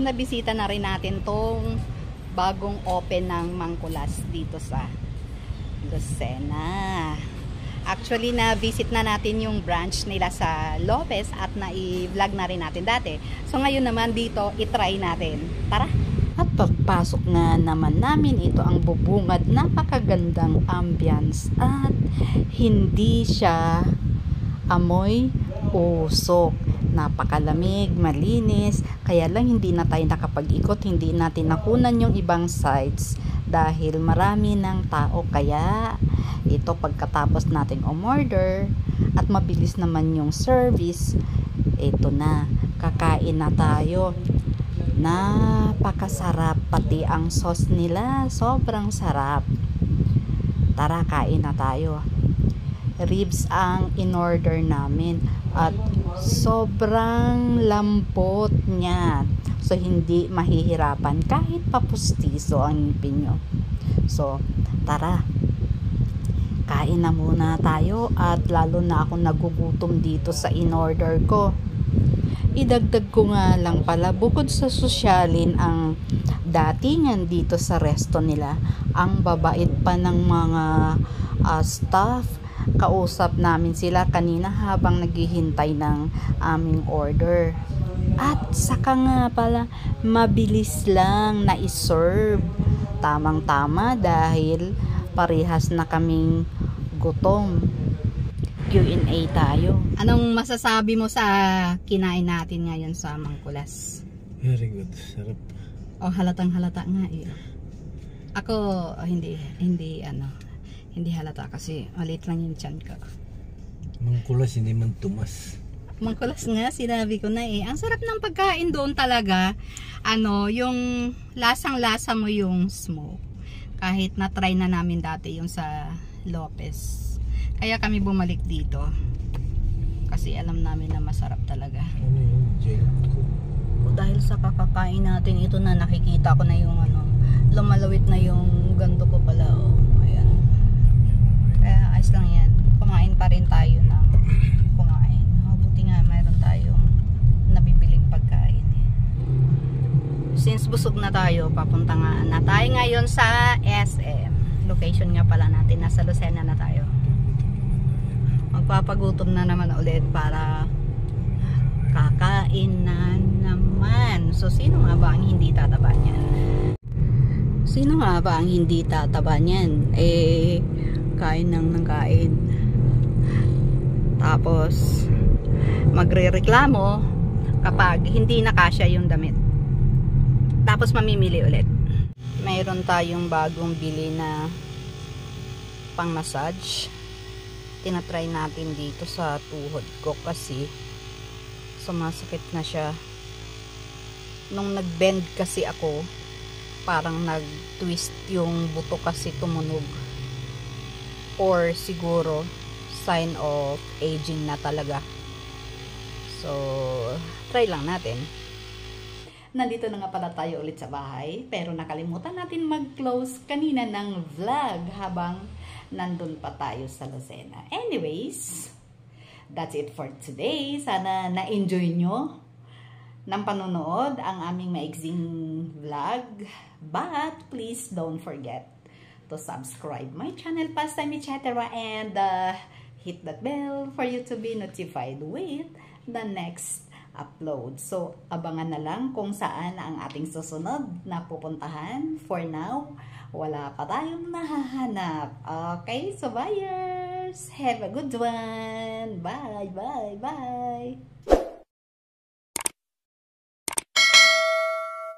nabisita na rin natin tong bagong open ng Mangkulas dito sa Lucena. Actually, na-visit na natin yung branch nila sa Lopez at na-i-vlog na rin natin dati. So, ngayon naman dito, itry natin. Tara! At pagpasok nga naman namin, ito ang bubungad. Napakagandang ambience at hindi siya amoy usok. Napakalamig, malinis. Kaya lang hindi na tayo nakapag-ikot, hindi natin nakunan yung ibang sites dahil marami ng tao. Kaya ito pagkatapos nating umorder at mabilis naman yung service, ito na, kakain na tayo. Napakasarap, pati ang sauce nila sobrang sarap. Tara, kain na tayo. Ribs ang in-order namin at sobrang lambot niya, so hindi mahihirapan kahit papustiso ang ngipin nyo. So tara, kain na muna tayo at lalo na ako nagugutom dito sa in-order ko. Idagdag ko nga lang pala, bukod sa sosyalin ang datingan dito sa resto nila, ang babait pa ng mga staff. Kausap namin sila kanina habang naghihintay ng aming order. At saka nga pala, mabilis lang na iserve. Tamang-tama dahil parehas na kaming gutom. Q&A tayo. Anong masasabi mo sa kinain natin ngayon sa Mangkulas? Very good. Sarap. Oh, halatang halata nga eh. Ako, hindi halata kasi maliit lang yung tiyan ko. Mangkulas, hindi man tumas. Mangkulas nga, sinabi ko na eh. Ang sarap ng pagkain doon talaga. Yung lasang-lasa mo yung smoke. Kahit na-try na namin dati yung sa Lopez. Kaya kami bumalik dito. Kasi alam namin na masarap talaga. Ano yung jail ko? Dahil sa kakakain natin, ito na nakikita ko na yung lumalawit na yung ganto ko pala. Oh. Ayan. Kaya ayos lang yan. Kumain pa rin tayo ng kumain. Buti nga mayroon tayong nabibiling pagkain. Since busog na tayo, papunta nga na tayo ngayon sa SM. Location nga pala natin, nasa Lucena na tayo. Magpapagutom na naman ulit para kakain na naman. So sino nga ba ang hindi tataba niyan? Sino nga ba ang hindi tataba niyan? Kain ng kain. Tapos magrereklamo kapag hindi na kasya yung damit. Tapos mamimili ulit. Mayroon tayong bagong bili na pang massage. Tinatry natin dito sa tuhod ko kasi sumasakit na siya. Nung nag-bend kasi ako, parang nag-twist yung buto kasi tumunog. Or siguro sign of aging na talaga. So try lang natin. Nandito na nga pala tayo ulit sa bahay, pero nakalimutan natin mag-close kanina ng vlog habang nandun pa tayo sa Lucena. Anyways, that's it for today. Sana na-enjoy nyo ng panonood ang aming maiksing vlog. But please don't forget to subscribe my channel, Pastime etc. and hit that bell for you to be notified with the next upload. So, abangan na lang kung saan ang ating susunod na pupuntahan. For now, wala pa tayong nahahanap. Okay, so buyers, have a good one. Bye, bye, bye.